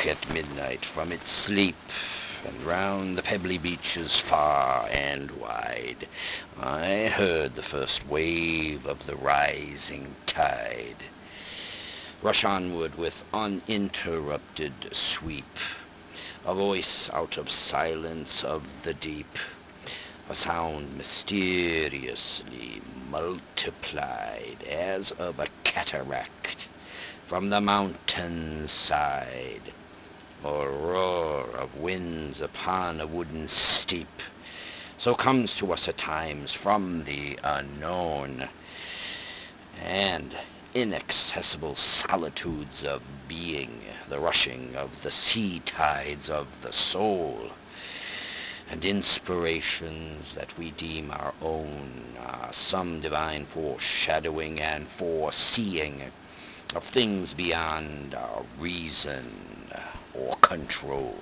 at midnight from its sleep, and round the pebbly beaches far and wide I heard the first wave of the rising tide rush onward with uninterrupted sweep, a voice out of silence of the deep, a sound mysteriously multiplied as of a cataract from the mountain's side, or roar of winds upon a wooden steep. So comes to us at times from the unknown and inaccessible solitudes of being, the rushing of the sea tides of the soul, and inspirations that we deem our own, some divine foreshadowing and foreseeing of things beyond our reason or control.